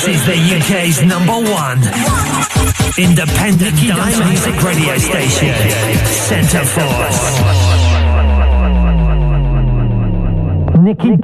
This is the UK's #1 independent dance music radio station, Centreforce. Niki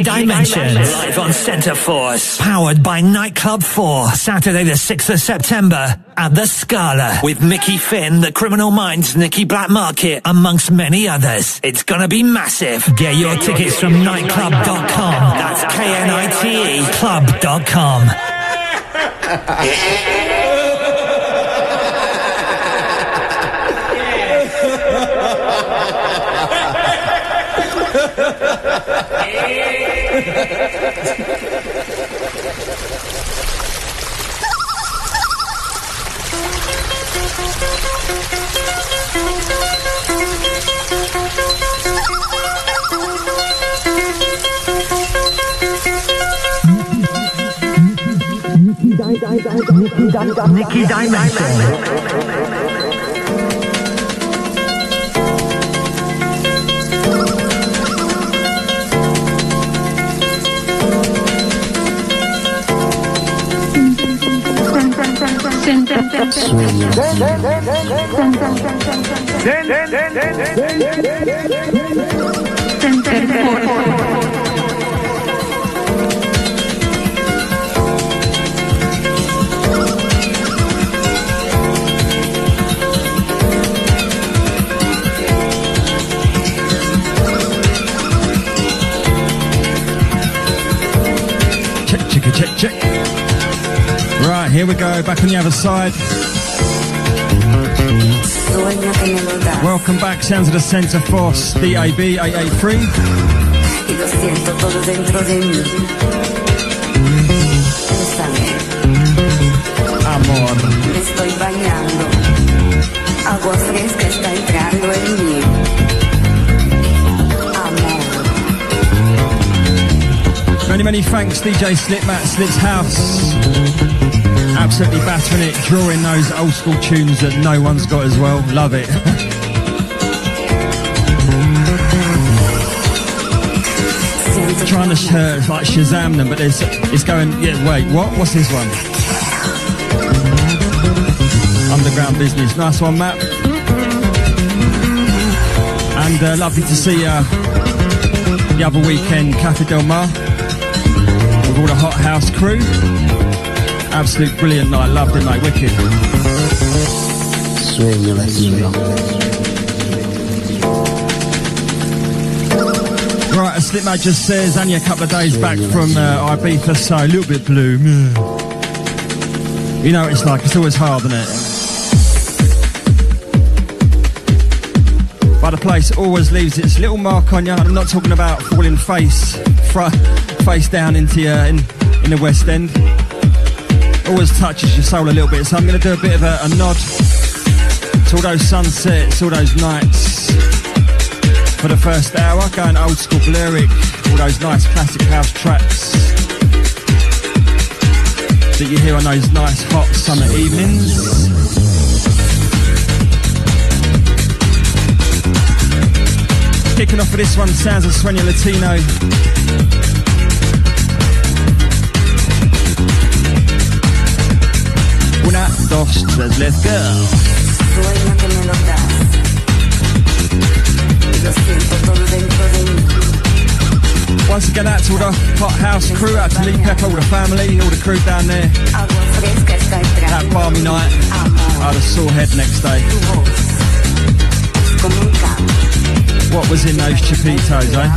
Dimensions live on Centreforce, powered by Nightclub 4, Saturday the 6th of September at the Scala with Mickey Finn, the Criminal Minds, Niki Black Market, amongst many others. It's gonna be massive. Get your tickets from nightclub.com. That's KNITE club.com. Niki Dimension. Check. Right, here we go, back on the other side. Welcome back, sounds of the Centreforce DAB 883. Amor. Me estoy bañando. Agua fresca está entrando en mí. Many thanks, DJ Slipmat, Slip's House. Absolutely battering it, drawing those old school tunes that no one's got as well. Love it. Trying to like Shazam them, but it's going, yeah, wait, what? What's this one? Underground Business. Nice one, Matt. And lovely to see the other weekend, Cafe Del Mar. With all the Hot House crew. Absolute brilliant night, loved it, mate, wicked. Sueño latino. Right, as Slipmate just says, only a couple of days back from Ibiza, so a little bit blue. You know what it's like, it's always hard, isn't it? But the place always leaves its little mark on you. I'm not talking about falling face down into in the West End. Always touches your soul a little bit. So I'm going to do a bit of a nod to all those sunsets, all those nights. For the first hour, going old school lyric, all those nice classic house tracks that you hear on those nice hot summer evenings. Kicking off for this one, sounds of Sueño Latino. Una, dos, tres, let's go. Sueño que me lo das. Lo siento todo dentro de mí. Once again, out to all the Hot House crew, out to Lee Pepper, all the family, all the crew down there. That balmy night, out of sore head next day. What was in those chapitos, eh?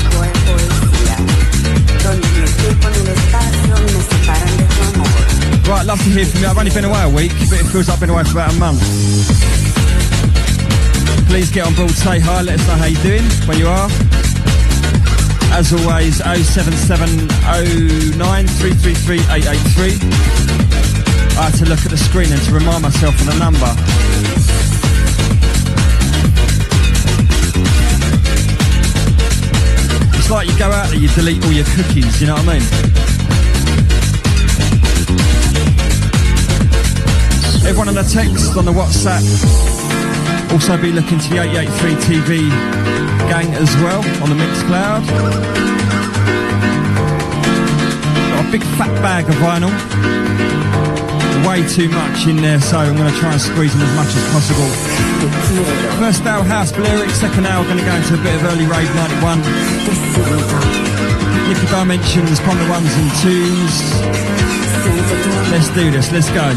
Right, love to hear from you. I've only been away a week, but it feels like I've been away for about a month. Please get on board, say hi, let us know how you're doing, where you are. As always, 07709 333 883. I had to look at the screen and to remind myself of the number. It's like you go out there, you delete all your cookies, you know what I mean? Everyone on the text, on the WhatsApp. Also be looking to the 883 TV gang as well on the Mixcloud. Got a big fat bag of vinyl. Way too much in there, so I'm going to try and squeeze in as much as possible. First hour house lyrics, second hour going to go into a bit of early rave 91. Niki Dimensions, Ponder 1s and 2s. Let's do this, let's go.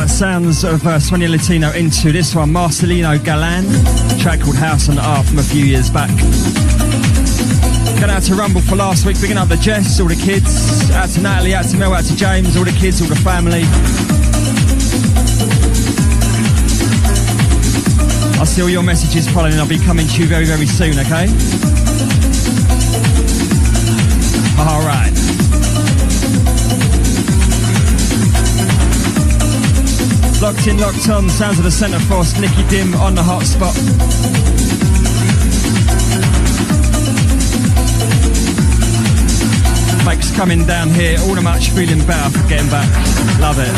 Sounds of Sueño Latino into this one, Marcelino Galan, track called House on the Art from a few years back. Going out to Rumble for last week, picking up the Jess, all the kids, out to Natalie, out to Mel, out to James, all the kids, all the family. I'll see all your messages following and I'll be coming to you very, very soon, okay? Alright. Locked in, locked on, sounds of the Centreforce, Niki Dim on the hotspot. Mike's coming down here, all the much feeling better for getting back. Love it.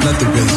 Let the bass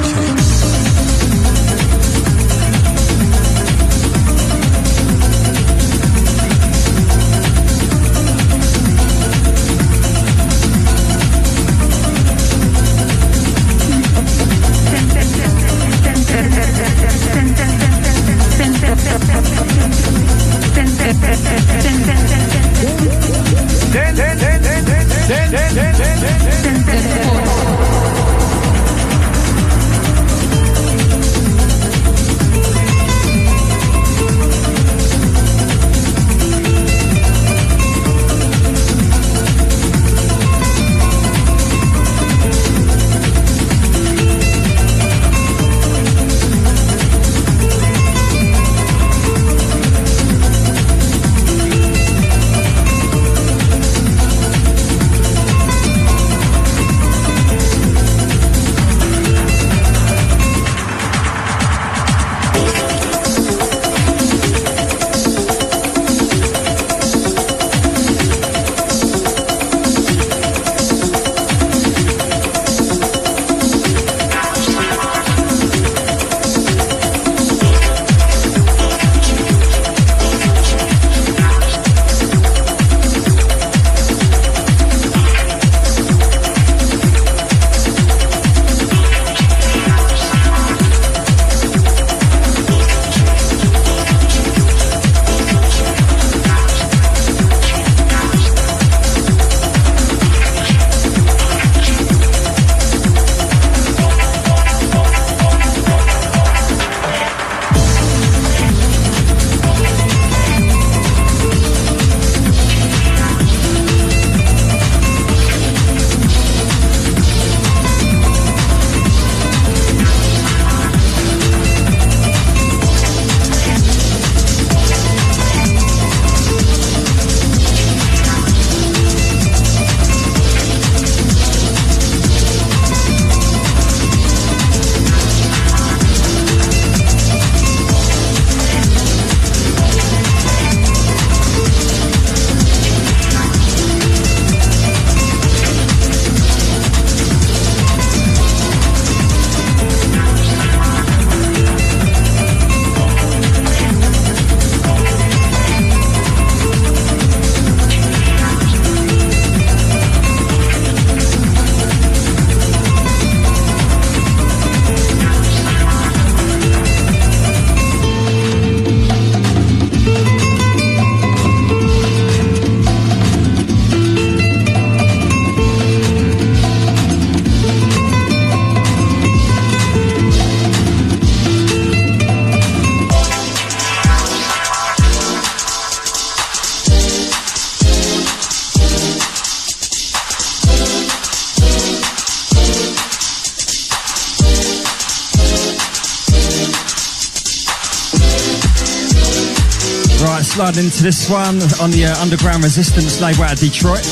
Right, sliding into this one on the Underground Resistance label out of Detroit.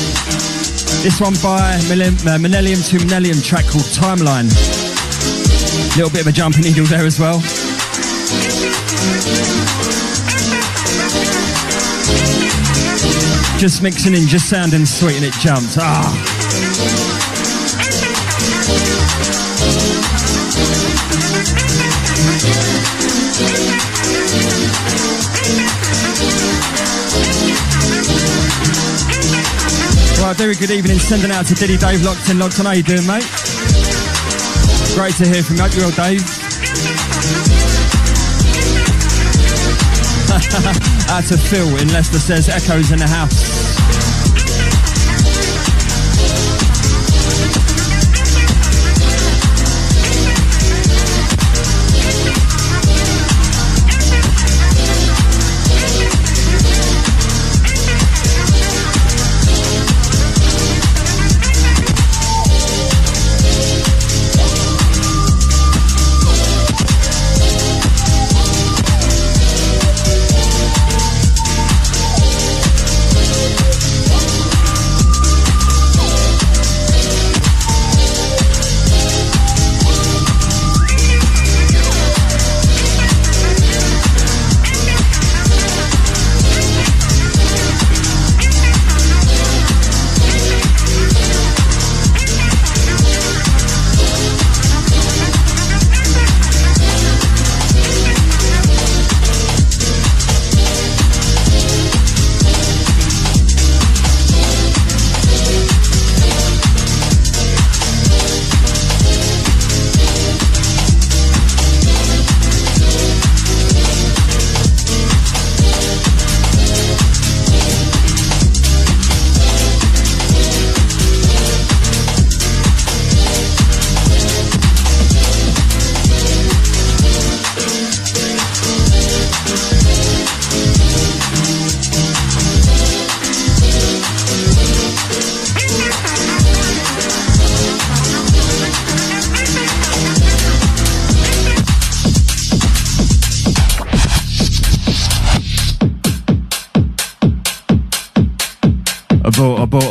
This one by Millennium to Millennium, track called Timeline. Little bit of a jumping needle there as well. Just mixing in, just sounding sweet, and it jumps. Right, very good evening. Sending out to Diddy Dave, locked on. How you doing, mate? Great to hear from you. Hope you're well, Dave. Out to Phil in Leicester says echoes in the house.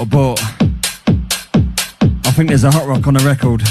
Abort. I think there's a hot rock on the record.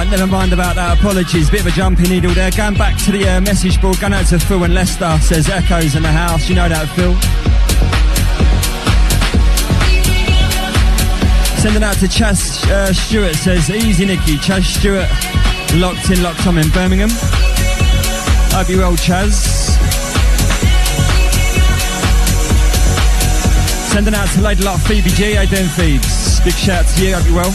Never mind about that, apologies, bit of a jumping needle there. Going back to the message board, going out to Phil in Leicester, says echoes in the house, you know that, Phil. Sending out to Chaz Stewart, says easy Niki, Chaz Stewart, locked on in Birmingham. Hope you well, Chaz. Sending out to Lady Luck Phoebe G, how you doing, Phoebes? Big shout out to you, hope you well.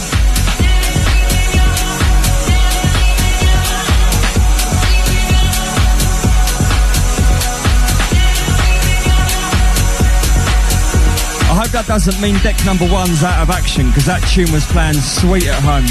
I hope that doesn't mean deck number one's out of action, because that tune was playing sweet at home.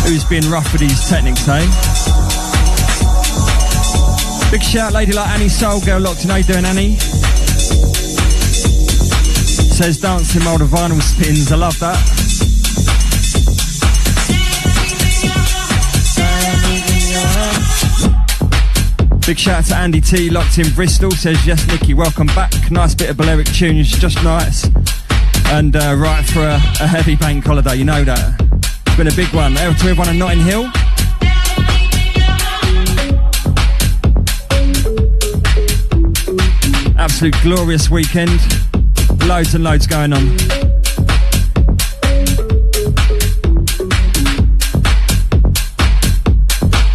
Who's being rough with these techniques, eh? Big shout, lady like Annie Soul Girl locked in. How you doing, Annie? Says dancing while the vinyl spins. I love that. Big shout out to Andy T, locked in Bristol, says, yes, Niki, welcome back. Nice bit of Balearic tunes, just nice. And right for a heavy bank holiday, you know that. It's been a big one. To everyone in Notting Hill. Absolute glorious weekend. Loads and loads going on.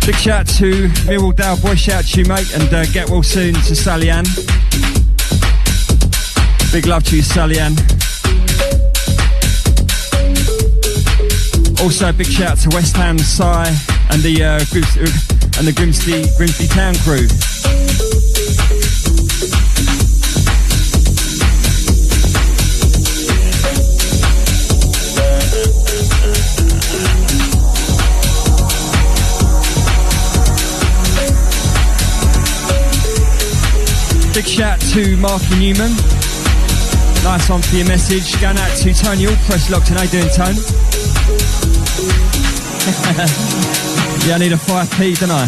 Big shout out to Millwall Dale Boy, shout out to you, mate, and get well soon to Sally Ann. Big love to you, Sally Ann. Also, big shout out to West Ham, Si, and the Grimsby Town crew. Big shout to Marky Newman. Nice one for your message. Going out to Tony Allpress locked in. How you doing, Tone? Yeah, I need a 5p, don't I?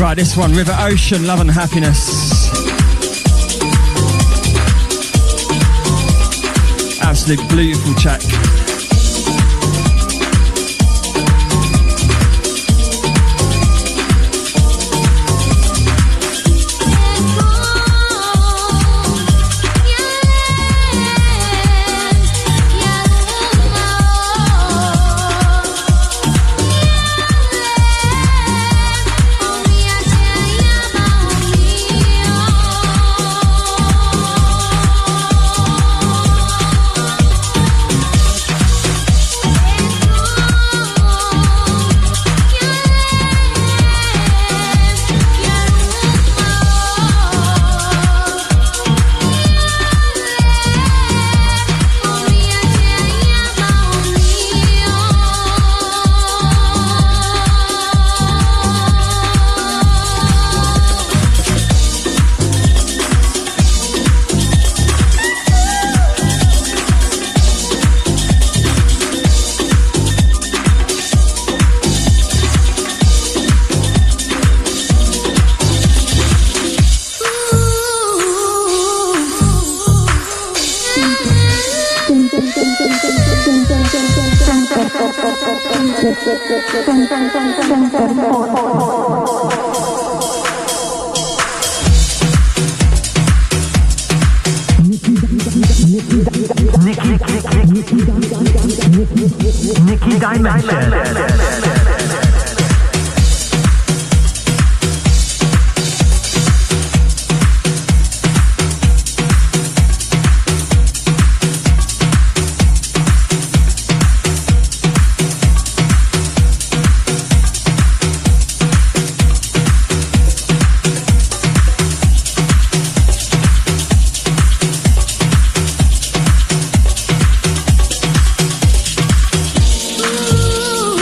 Right, this one, River Ocean, Love and Happiness. Absolute beautiful track. Niki Dimension. Ooh.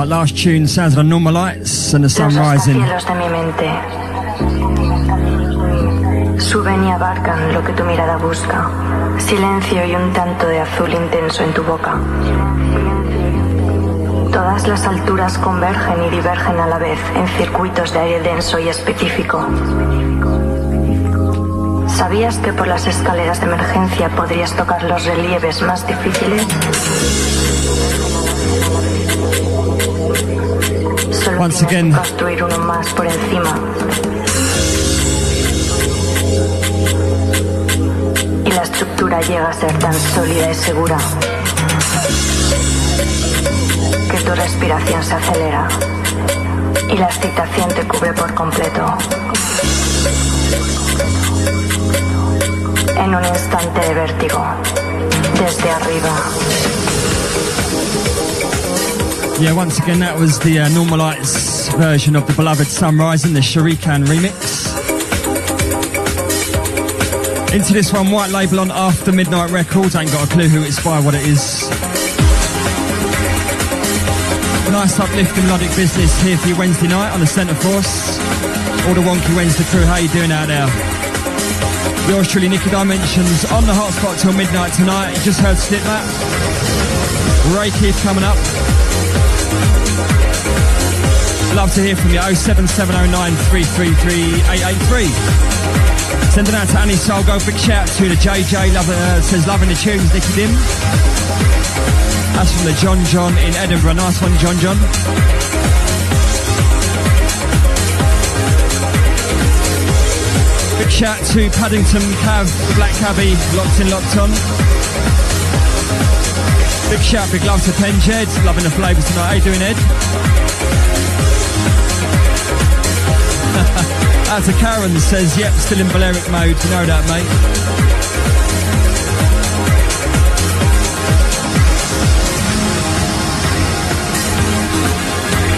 Right, last tune, sounds of the Normal Lights and the sun rising. Los de mi mente suben y abarcan lo que tu mirada busca. Silencio y un tanto de azul intenso en tu boca. Todas las alturas convergen y divergen a la vez en circuitos de aire denso y específico. ¿Sabías que por las escaleras de emergencia podrías tocar los relieves más difíciles? Solo Once again, construir uno más por encima. Y la estructura llega a ser tan sólida y segura que tu respiración se acelera y la excitación te cubre por completo. En un instante de vértigo, desde arriba. Yeah, once again, that was the Normal Lights version of the beloved Sunrise and the Shurikan remix. Into this one, white label on After Midnight Records. Ain't got a clue who it's by, what it is. Nice uplifting melodic business here for you Wednesday night on the Centreforce. All the Wonky Wednesday crew, how you doing out there? Yours truly, Niki Dimensions, on the hotspot till midnight tonight. You just heard Slip Map. Ray Keith coming up. Love to hear from you. 07709 333 883. Sending out to Annie Solgo. Big shout to the JJ. Says loving the tunes, Nicky Dim. That's from the John in Edinburgh. Nice one, John. Big shout to Paddington Cav, the Black Cabbie, locked on. Big shout, big love to Pen Jed. Loving the flavours tonight. How you doing, Ed? Out to Karen, says, yep, still in Balearic mode. You know that, mate.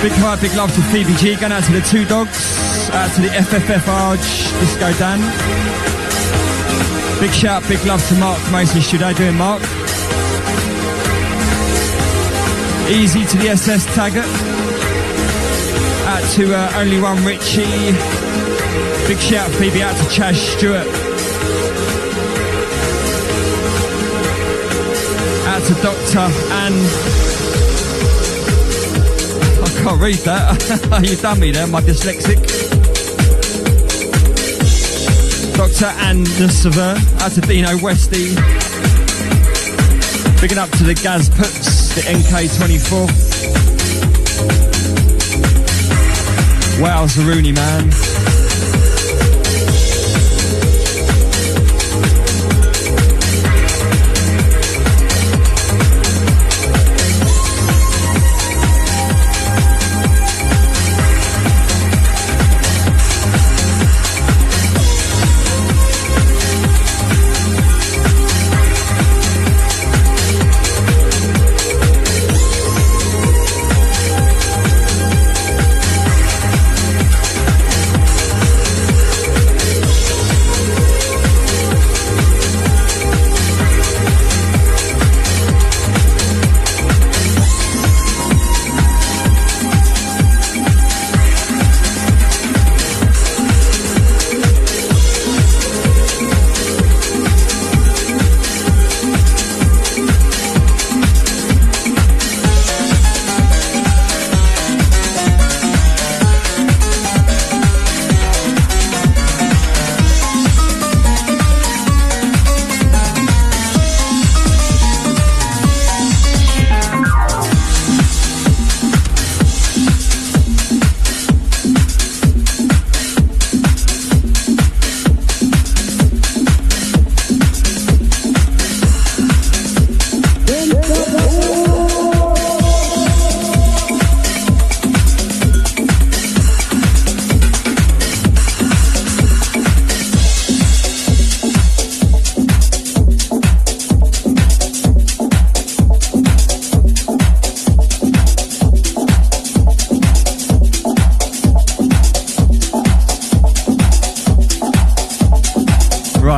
Big hi, big love to Phoebe G. Going out to the Two Dogs. Out to the FFF Arch, Disco Dan. Big shout, big love to Mark Mason Studio. How you doing, Mark? Easy to the SS Taggart. Out to Only One Richie. Big shout, Phoebe, out to Chaz Stewart. Out to Dr. Anne. I can't read that. You done me there, my dyslexic. Dr. Anne de Sever. Out to Dino Westy. Bigging up to the Gaz Puts, the NK24. Wow, Zaruni, man.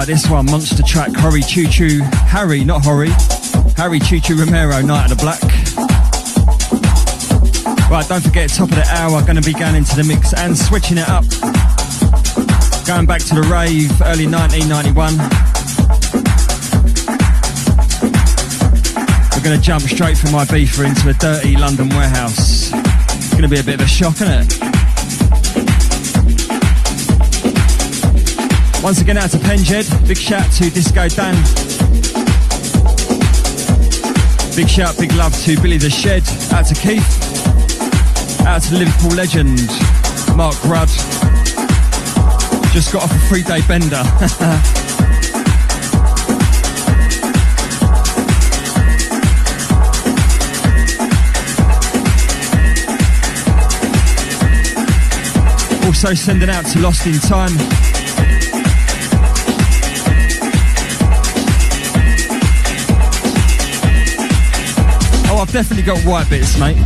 This one, monster track, Harry Choo Choo, Harry, not Horry, Harry Choo Choo Romero, Night of the Black. Right, don't forget, top of the hour, going to be going into the mix and switching it up. Going back to the rave, early 1991. We're going to jump straight from Ibiza into a dirty London warehouse. It's going to be a bit of a shock, isn't it? Once again, out to Penjed. Big shout to Disco Dan. Big shout, big love to Billy the Shed. Out to Keith. Out to the Liverpool legend, Mark Rudd. Just got off a 3-day bender. Also sending out to Lost in Time. Oh, I've definitely got white bits, mate.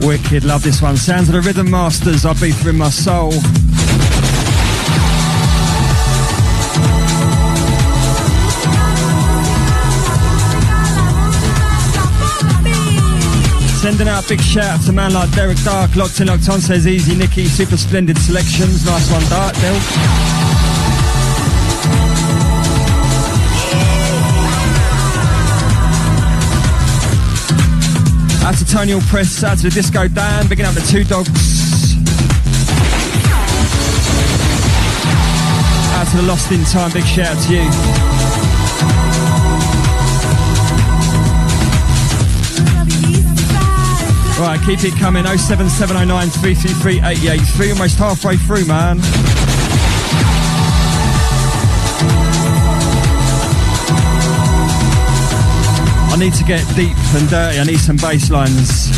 Wicked, love this one. Sounds of the Rhythm Masters, I Beat Through My Soul. Sending out a big shout out to a man like Derek Dark, locked in, locked on, says easy Niki, super splendid selections, nice one Dark, Del. Out to Tony All Press, out to the Disco Dan, bigging up the Two Dogs. Out to the Lost in Time, big shout out to you. Right, keep it coming, 07709 333 883, almost halfway through, man. I need to get deep and dirty, I need some bass lines.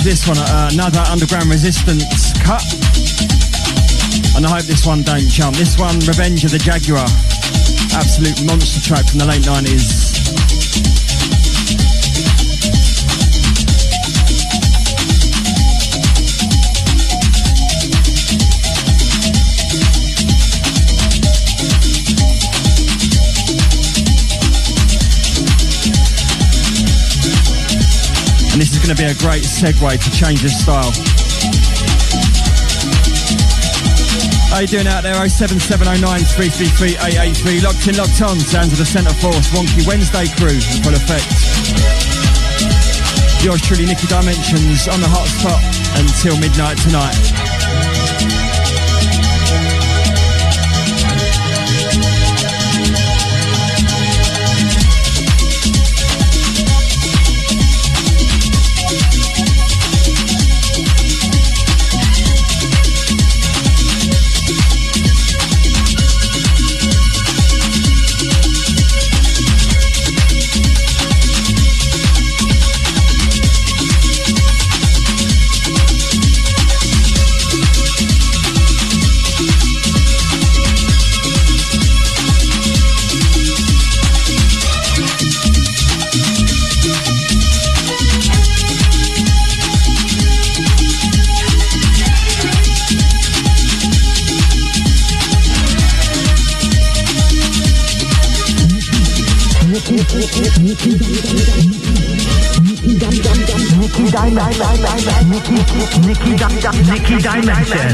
This one, another Underground Resistance cut, and I hope this one don't jump. This one, Revenge of the Jaguar, absolute monster track from the late 90s. And this is going to be a great segue to change of style. How you doing out there? 07709 333 883. Locked in, locked on. Sounds of the Centreforce Wonky Wednesday crew in full effect. Yours truly, Niki Dimensions, on the hot spot until midnight tonight. Niki Dimension.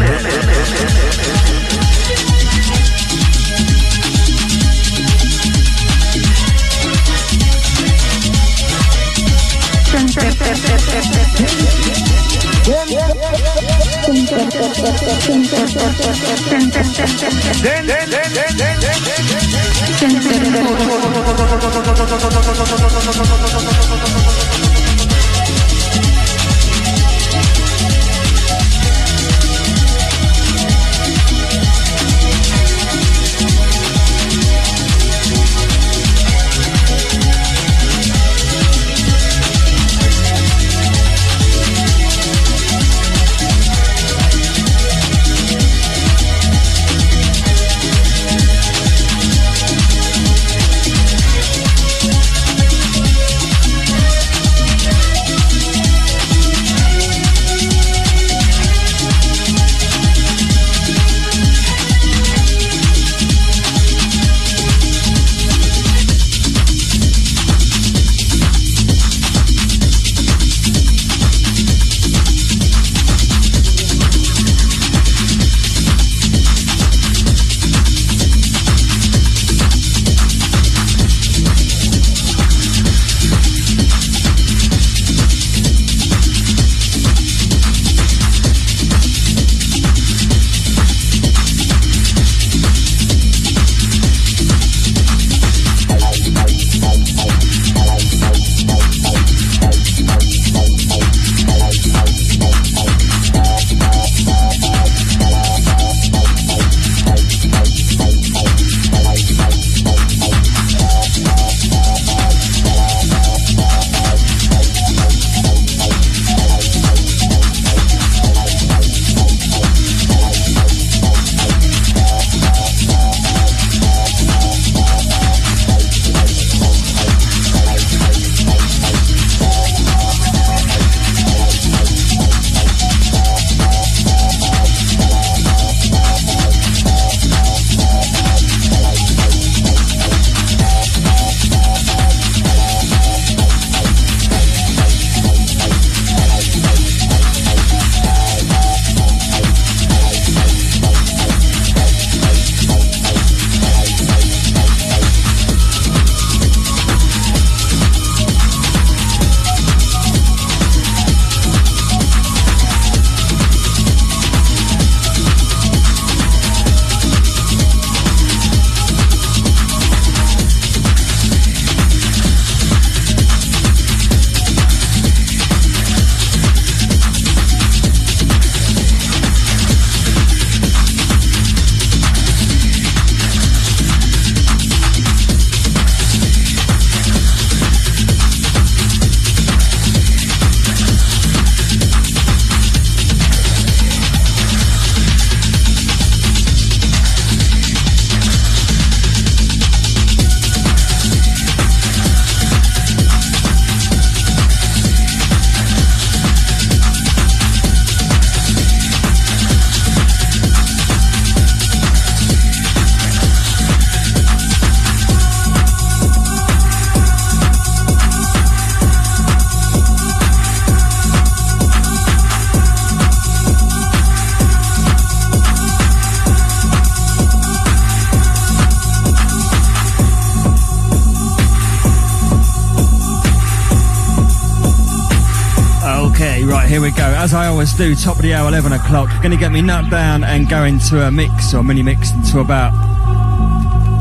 Here we go, as I always do, top of the hour, 11 o'clock. Going to get me knocked down and go into a mix or mini mix until about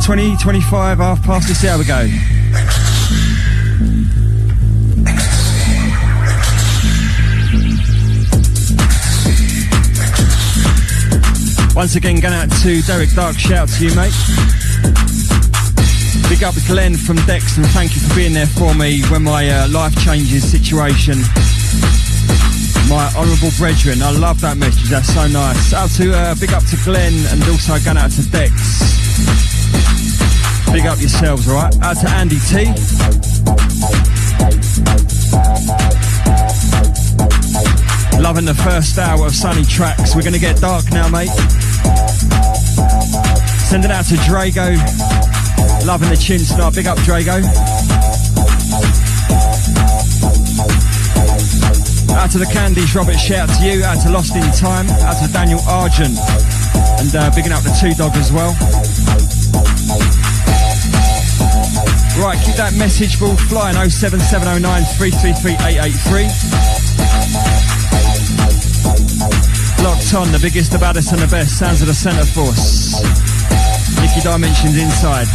20, 25, half past. Let's see how we go. Once again, going out to Derek Dark, shout to you, mate. Big up Glenn from Dexter, and thank you for being there for me when my life changes situation. My honourable brethren, I love that message, that's so nice. Out to, big up to Glenn, and also going out to Dex. Big up yourselves, alright? Out to Andy T. Loving the first hour of Sunny Tracks. We're going to get dark now, mate. Send it out to Drago. Loving the chin tonight. Big up, Drago. Out to the Candies, Robert, shout out to you. Out to Lost in Time. Out to Daniel Argent. And bigging up the Two Dog as well. Right, keep that message ball flying. 07709 333 883. Locked on, the biggest, the baddest and the best. Sounds of the Centreforce. Niki Dimensions inside.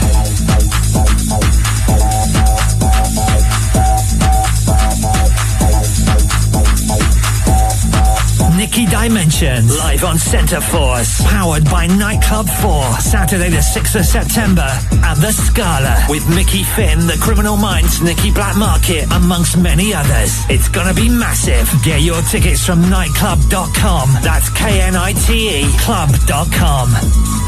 Niki Dimensions, live on Centreforce, powered by Nightclub 4, Saturday the 6th of September at the Scala, with Mickey Finn, the Criminal Minds, Niki Black Market, amongst many others. It's gonna be massive. Get your tickets from nightclub.com. That's KNITE club.com.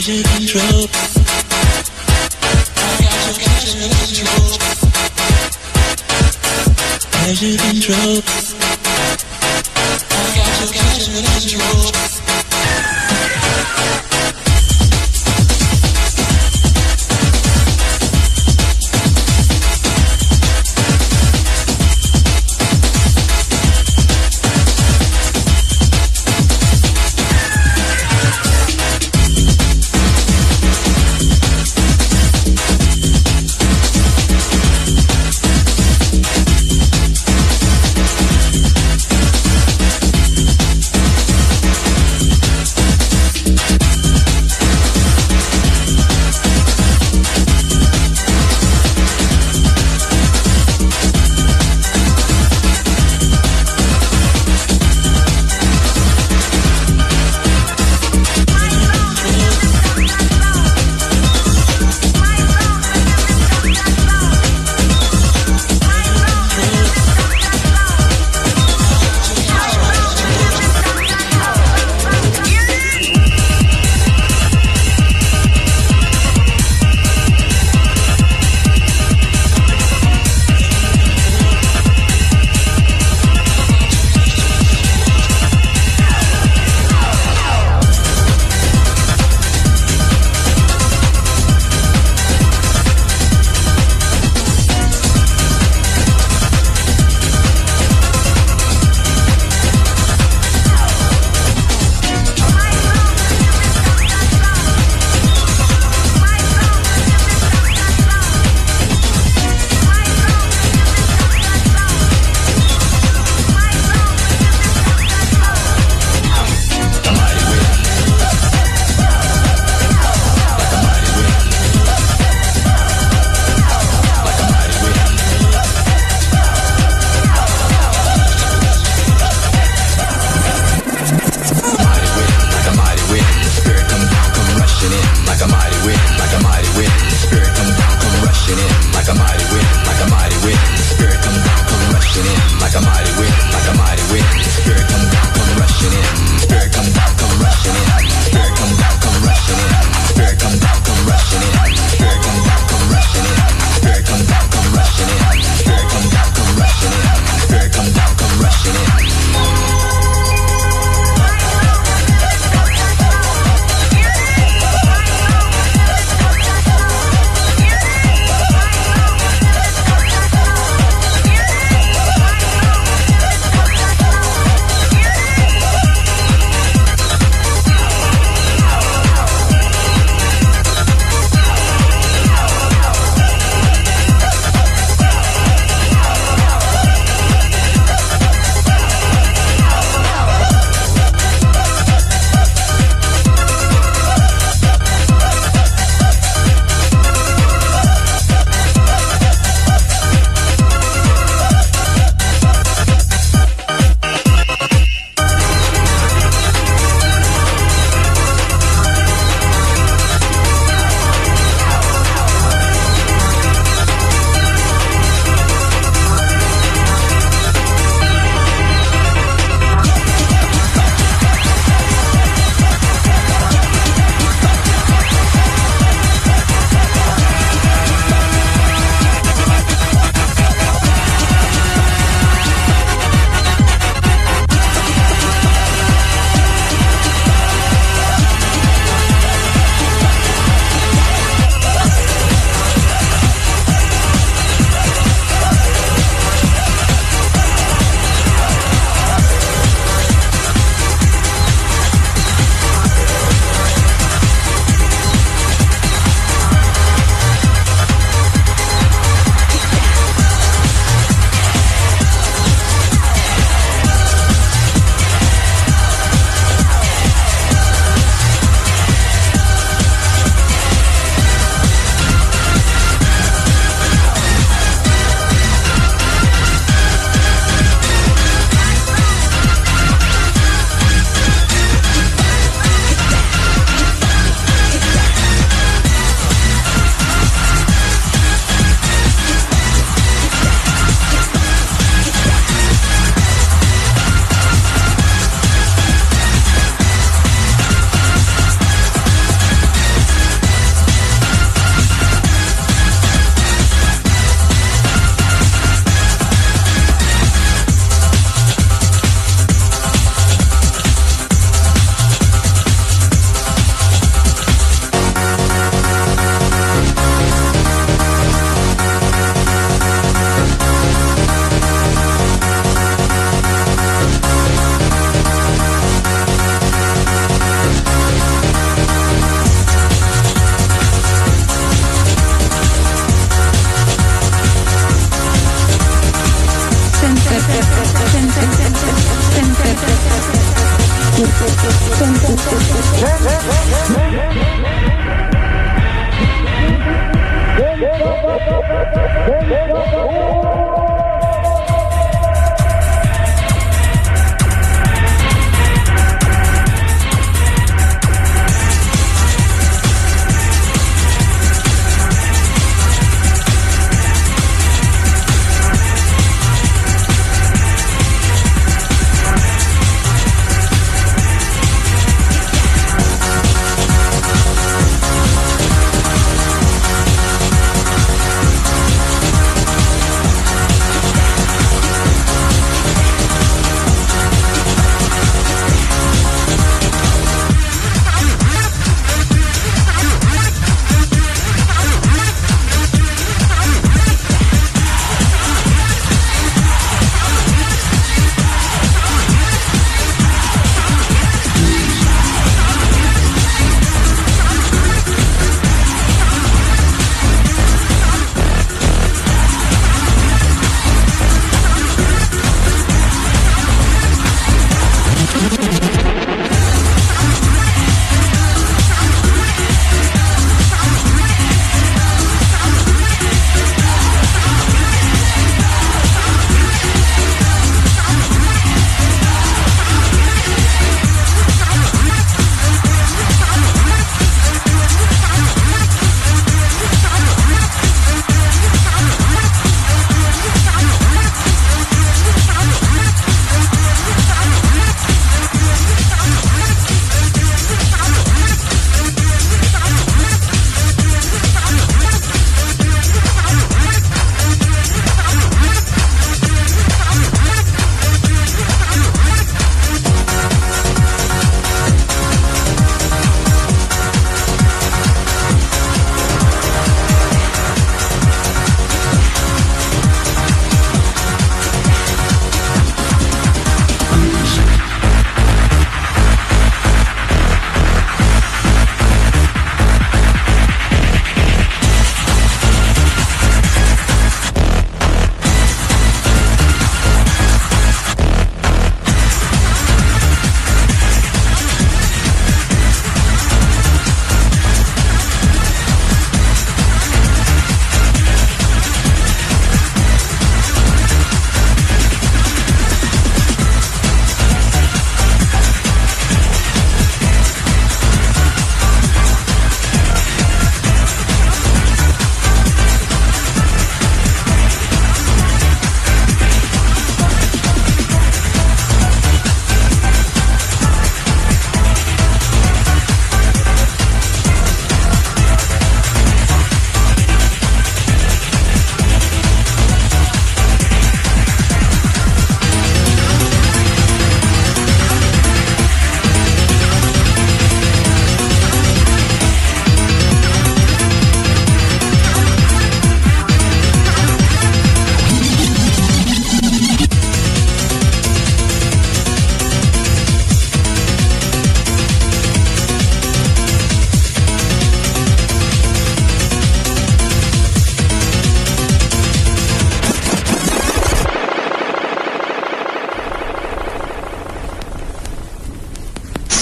Pleasure control. Pleasure control.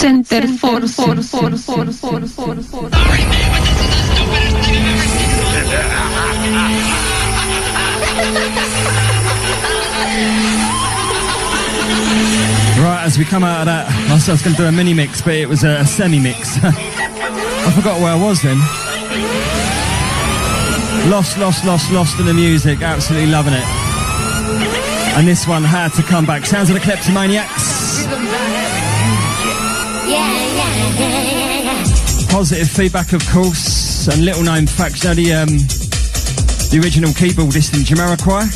Centreforce. Right, as we come out of that, I was going to do a mini mix, but it was a semi-mix. I forgot where I was then. Lost in the music, absolutely loving it. And this one had to come back. Sounds of the Kleptomaniacs. Positive feedback, of course, and little known facts. You know the original keyboardist in Jamiroquai,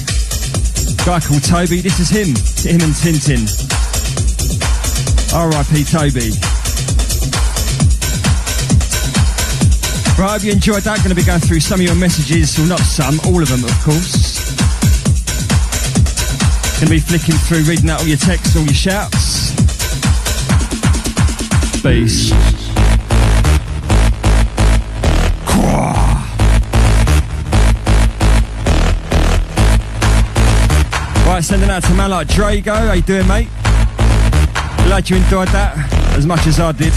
a guy called Toby. This is him and Tintin. R.I.P. Toby. Right, I hope you enjoyed that. Going to be going through some of your messages, well, not some, all of them, of course. Going to be flicking through, reading out all your texts, all your shouts. Peace. Right, sending out to a man like Drago. How you doing, mate? Glad you enjoyed that as much as I did.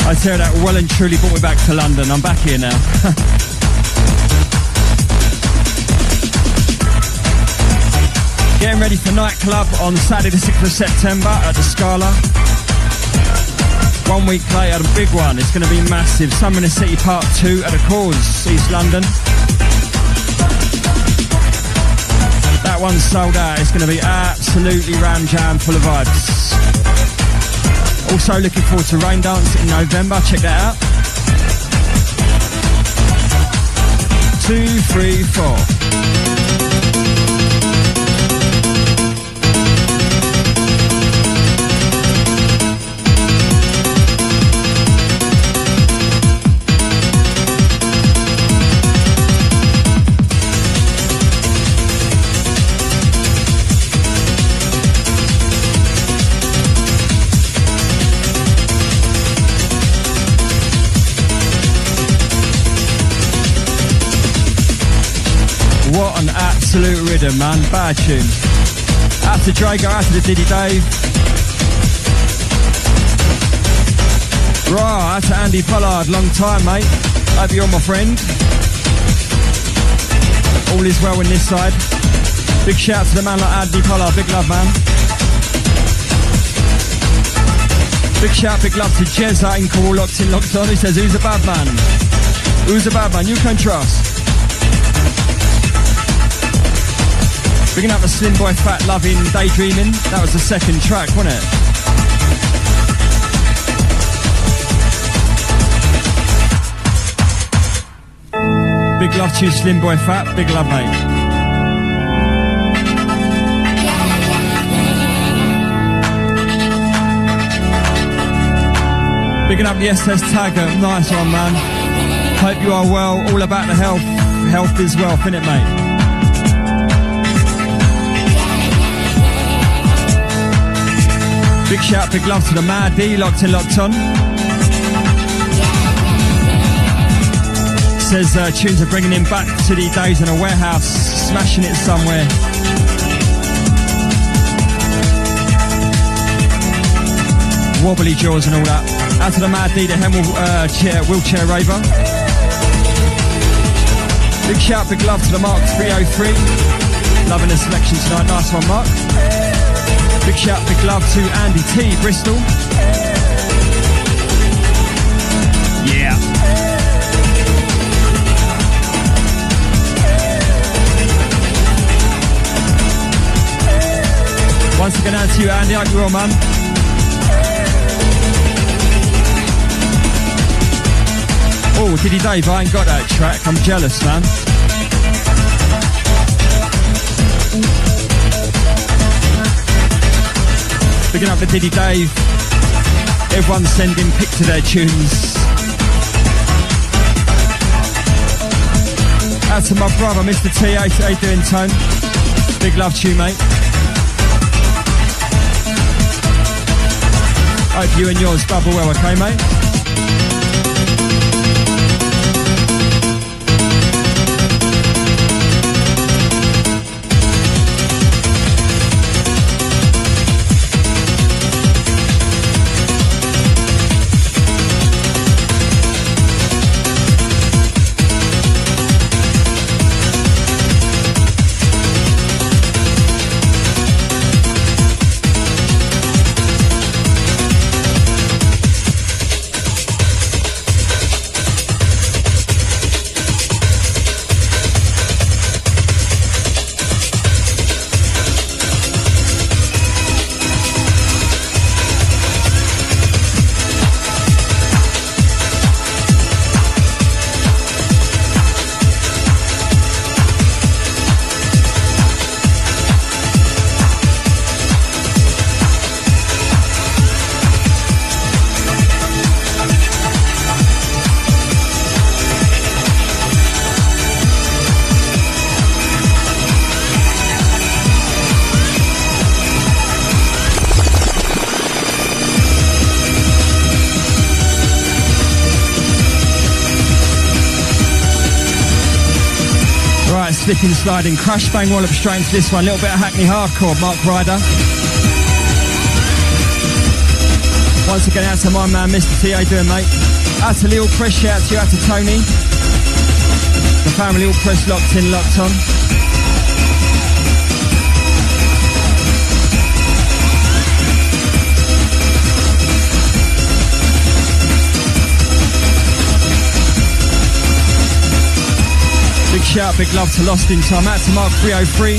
I tell you, that well and truly brought me back to London. I'm back here now. Getting ready for nightclub on Saturday the 6th of September at the Scala. 1 week later, the big one. It's going to be massive. Summer in the City Part 2 at the Cause, East London. That one's sold out. It's going to be absolutely ram jam full of vibes. Also looking forward to Rain Dance in November. Check that out. 2, 3, 4. What an absolute rhythm, man. Bad tune. Out to Drago, out to the Diddy Dave. Right, out to Andy Pollard. Long time, mate. Hope you're my friend. All is well in this side. Big shout to the man like Andy Pollard. Big love, man. Big shout, big love to Jezza in Call Locked In, Locked On. He says, who's a bad man? Who's a bad man? You can trust. Picking up the Slim Boy Fat Loving Daydreaming. That was the second track, wasn't it? Big love to you, Slim Boy Fat. Big love, mate. Picking up the SS Tagger. Nice one, man. Hope you are well. All about the health. Health is wealth, innit, mate? Big shout, big love to the Mad D, locked in, locked on. Says tunes are bringing him back to the days in a warehouse, smashing it somewhere. Wobbly jaws and all that. Out to the Mad D, the Hemel wheelchair raver. Big shout, big love to the Mark 303. Loving the selection tonight, nice one, Mark. Big shout, big love to Andy T, Bristol. Yeah. Once again, out to you, Andy. Hope you're well, man. Oh, Diddy Dave, I ain't got that track. I'm jealous, man. Picking up the Diddy Dave. Everyone's sending pics to their tunes. Out to my brother, Mr. T. How you doing, Tone? Big love to you, mate. Hope you and yours bubble well, okay, mate? right, slipping, sliding, crash, bang, wallop straight into this one. A little bit of Hackney hardcore, Mark Ryder. Once again, out to my man, Mr. T. How you doing, mate? Out to Lil Press, shout out to you, out to Tony. The family all press locked in, locked on. Big shout, big love to Lost in Time. Out to Mark 303.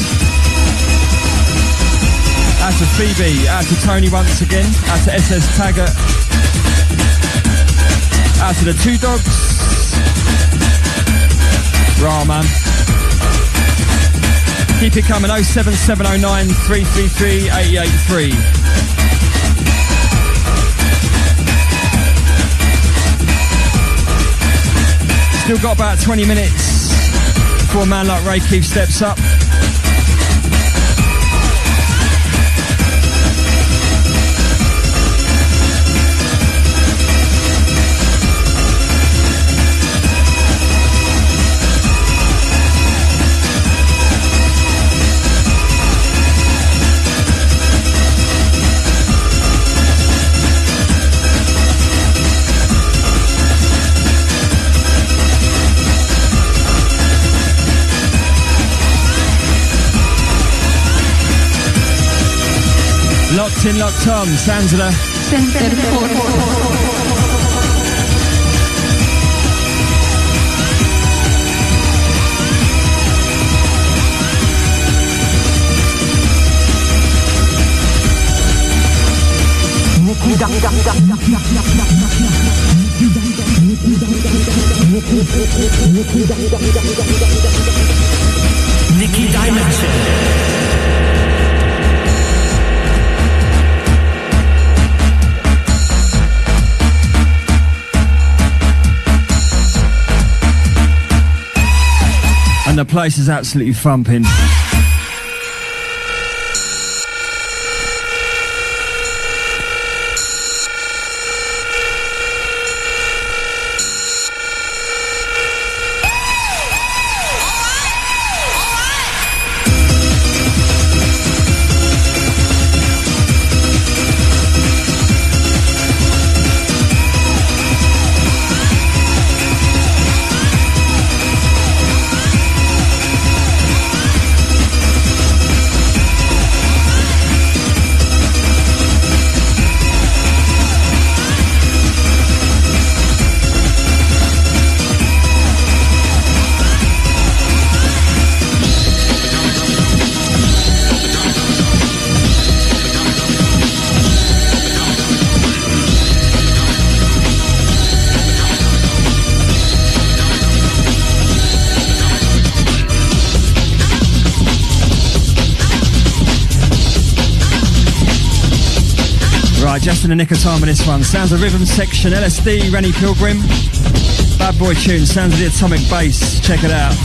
Out to Phoebe. Out to Tony once again. Out to SS Taggart. Out to the Two Dogs. Rah, man. Keep it coming. 07709 333 883. Still got about 20 minutes before a man like Ray Keefe steps up. Locked in, locked on, sounds of the Centreforce. Niki Dimension. And the place is absolutely thumping. Just in the nick of time on this one. Sounds of Rhythm Section, LSD, Rennie Pilgrim. Bad boy tune, sounds of the Atomic Bass. Check it out.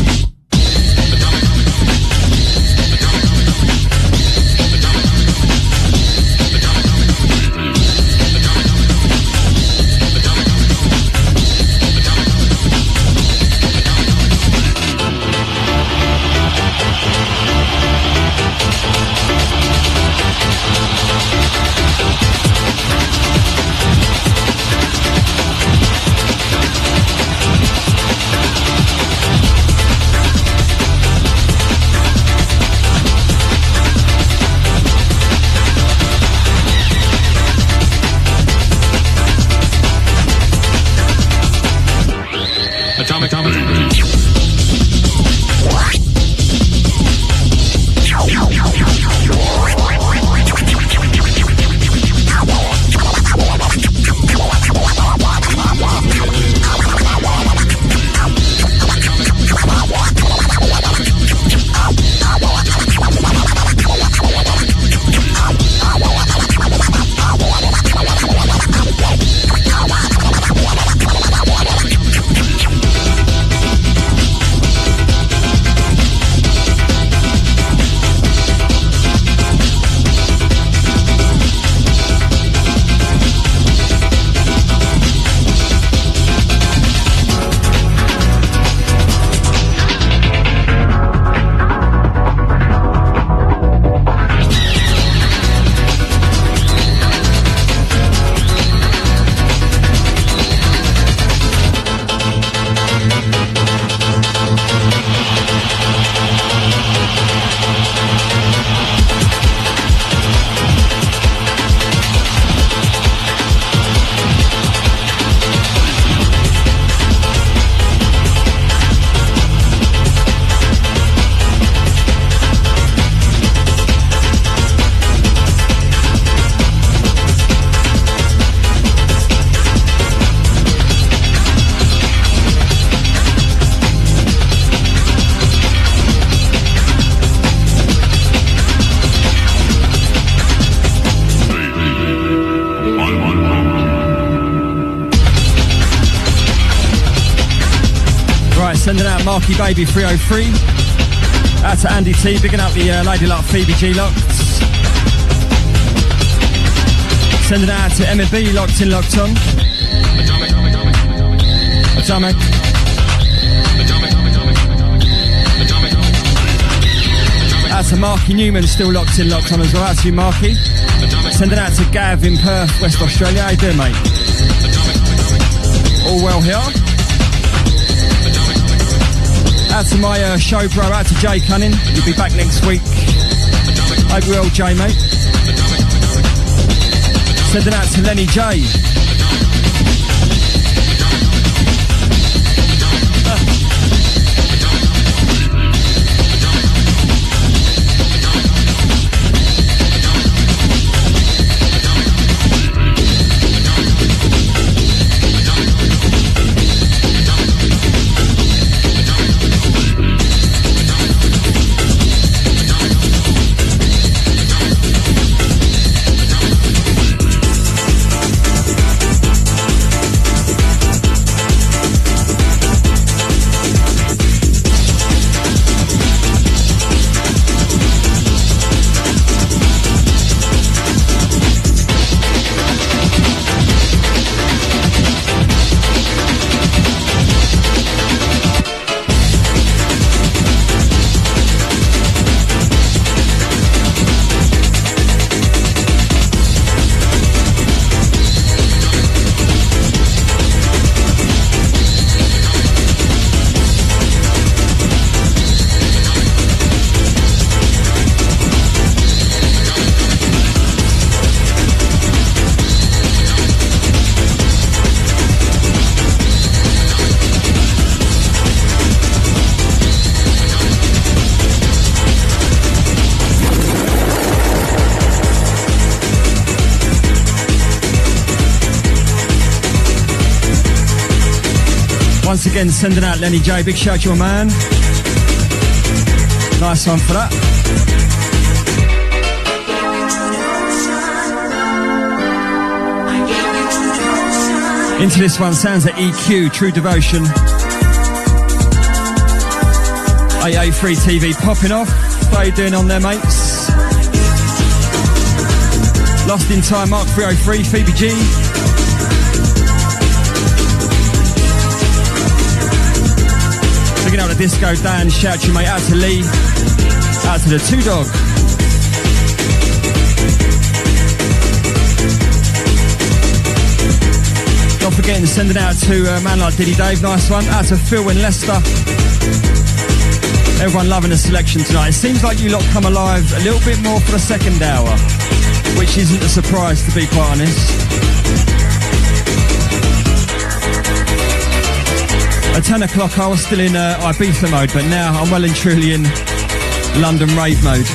Marky Baby 303. Out to Andy T, bigging up the Lady Luck Phoebe G Locks. Sending it out to Emma B, locked in, locked on. Atomic. Out to Marky Newman, still locked in, locked on as well. Out to you, Marky. Sending out to Gav in Perth, West Australia. How you doing, mate? All well here. Out to my show bro, out to Jay Cunning. You'll be back next week. Hope you're well, Jay, mate. Sending out to Lenny J. Once again, sending out Lenny J. Big shout to your man. Nice one for that. Into this one, sounds at EQ, True Devotion. AA3 TV popping off. How you doing on there, mates? Lost in Time, Mark 303, Phoebe G. Picking out the disco, Dan, shout you mate, out to Lee, out to the Two Dog. Not forgetting sending out to a man like Diddy Dave, nice one. Out to Phil in Leicester. Everyone loving the selection tonight. It seems like you lot come alive a little bit more for the second hour, which isn't a surprise to be quite honest. At 10 o'clock I was still in Ibiza mode, but now I'm well and truly in London rave mode.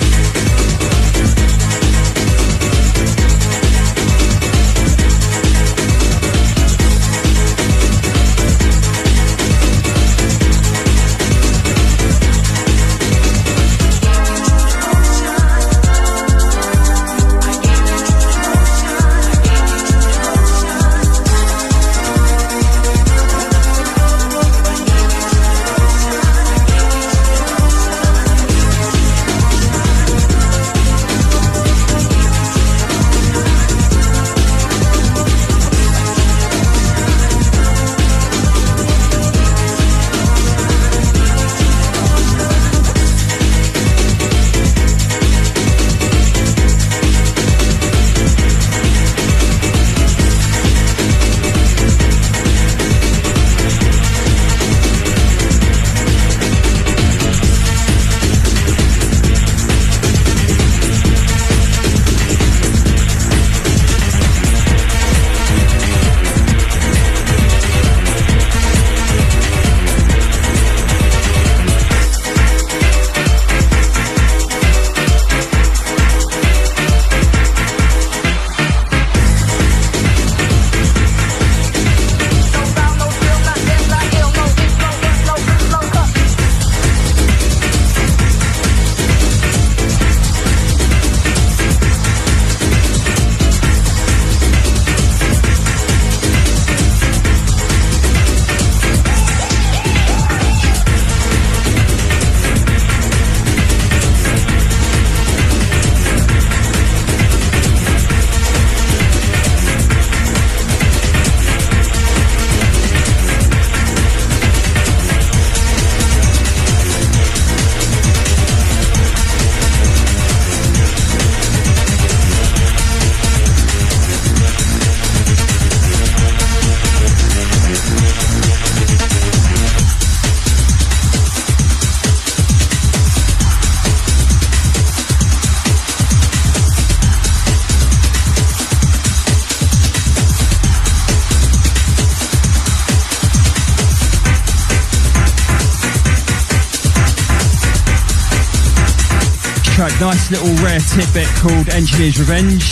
track, nice little rare tidbit called Engineer's Revenge.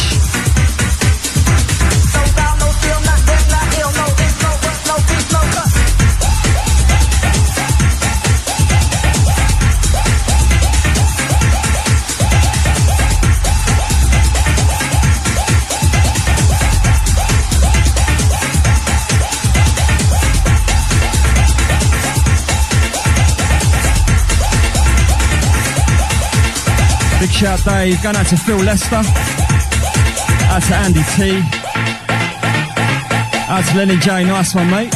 Big shout Dave, going out to Phil Lester, out to Andy T, out to Lenny J, nice one mate.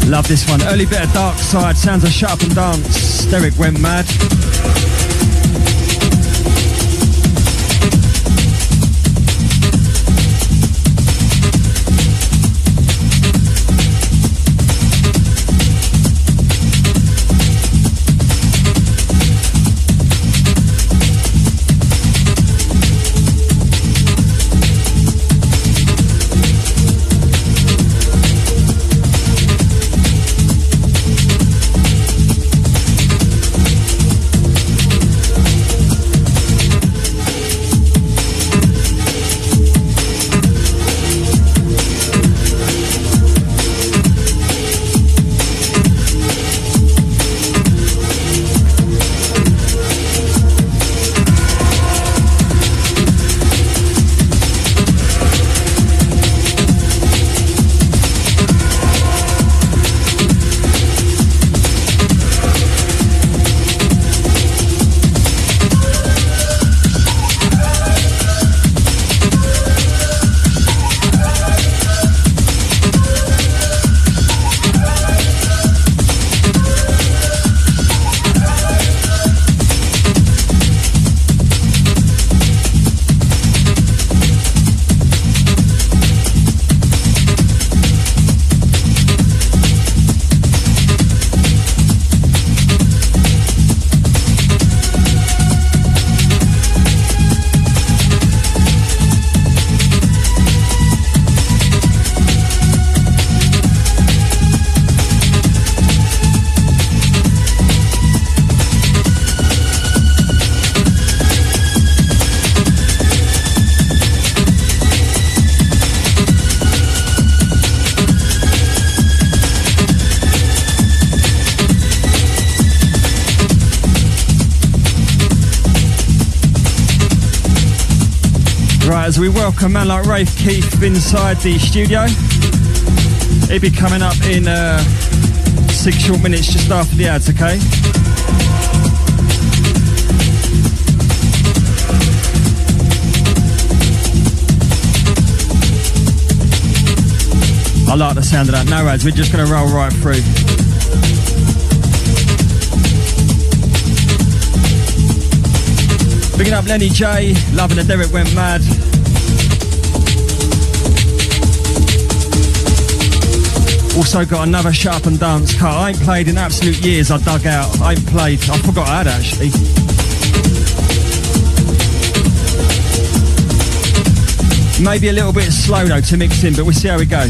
Love this one. Early bit of Dark Side. Sounds of Shut Up and Dance. Derek went mad. As we welcome a man like Rafe Keith inside the studio. He'll be coming up in 6 short minutes just after the ads, okay? I like the sound of that. No ads, we're just going to roll right through. Picking up Lenny J, loving the Derek Went Mad. Also got another Shut Up and Dance cut. I ain't played in absolute years. I dug out. I ain't played. I forgot I had actually. Maybe a little bit slow though to mix in, but we'll see how we go.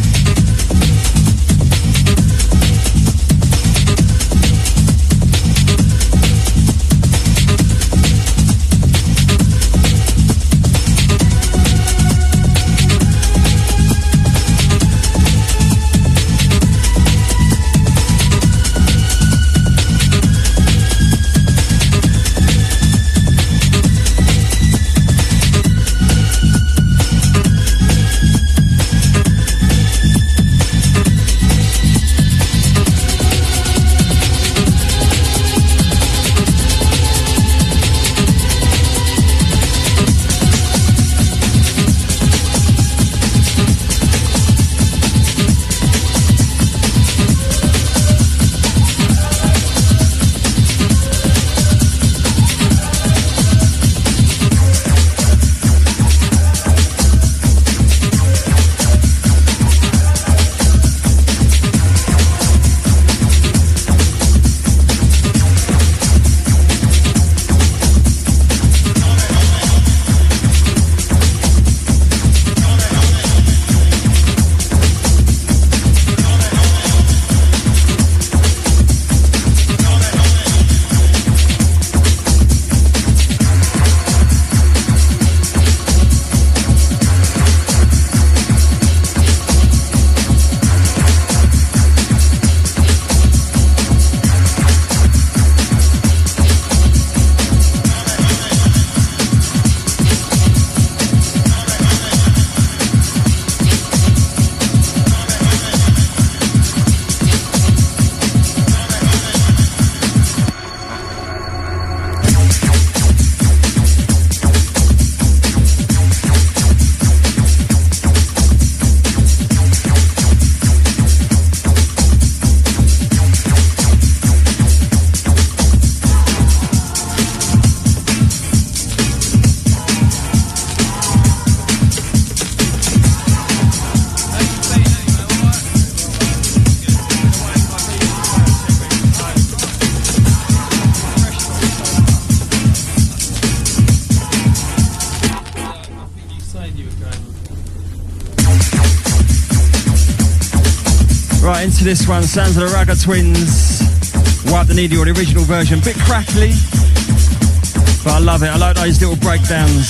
Into this one, sounds of the Ragga Twins. Wipe the Needy, or the original version. Bit crackly, but I love it. I like those little breakdowns.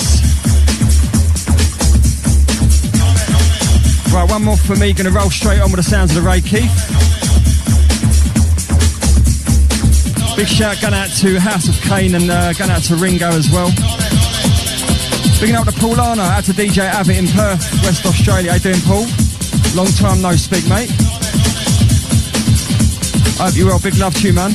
Right, one more for me. Gonna roll straight on with the sounds of the Ray Keith. Big shout going out to House of Kane and going out to Ringo as well. Picking up the Paulana, out to DJ Abbott in Perth, West Australia. How you doing, Paul? Long time no speak, mate. Hope you're well. Big love to you, man.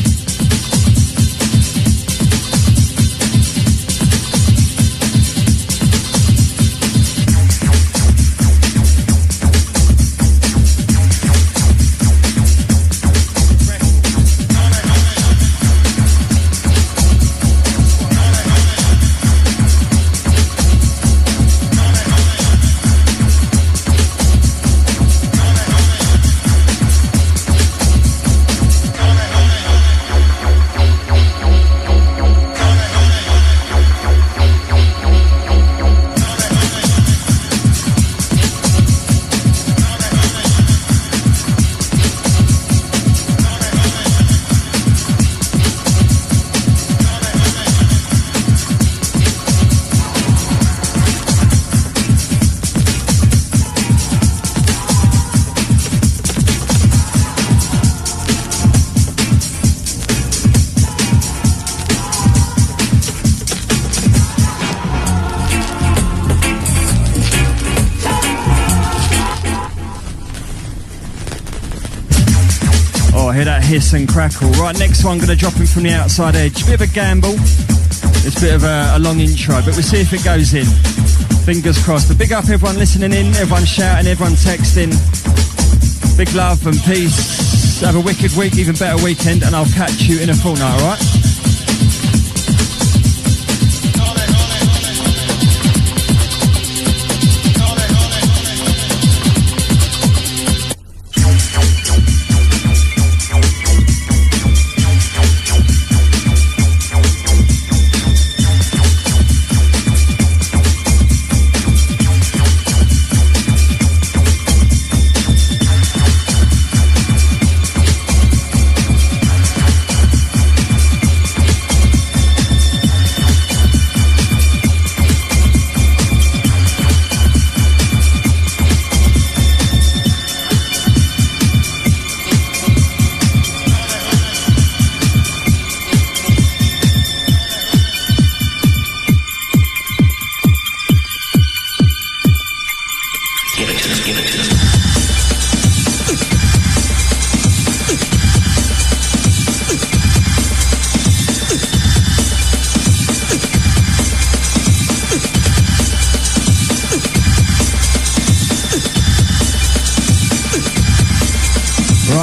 Hear that hiss and crackle. Right, next one, going to drop in from the outside edge. Bit of a gamble. It's a bit of a long intro, but we'll see if it goes in. Fingers crossed. But big up everyone listening in, everyone shouting, everyone texting. Big love and peace. Have a wicked week, even better weekend, and I'll catch you in a fortnight, alright?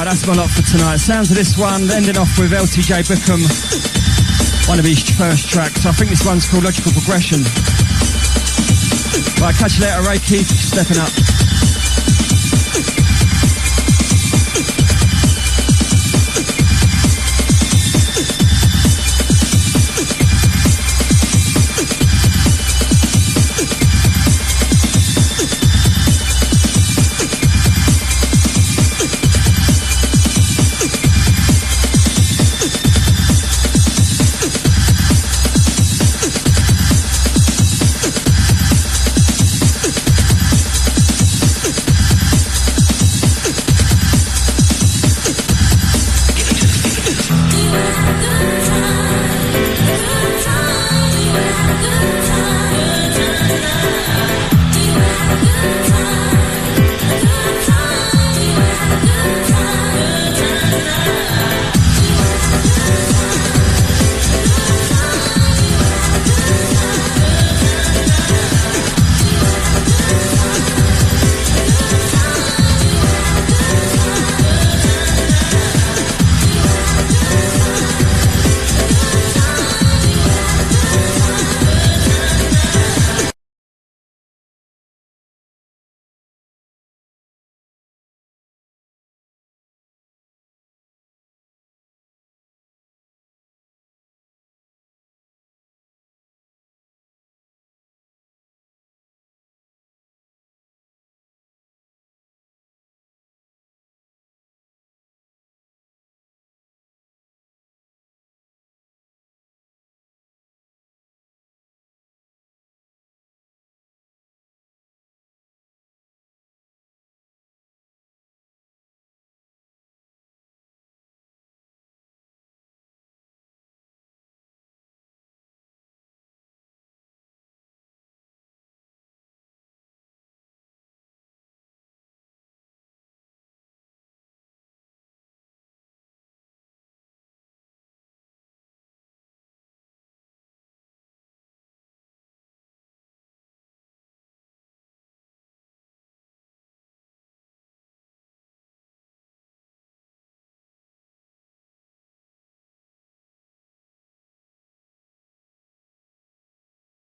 That's my lot for tonight. Sounds of this one, ending off with LTJ Bookham, one of his first tracks. I think this one's called Logical Progression. Right, catch you later, Ray Keith, stepping up.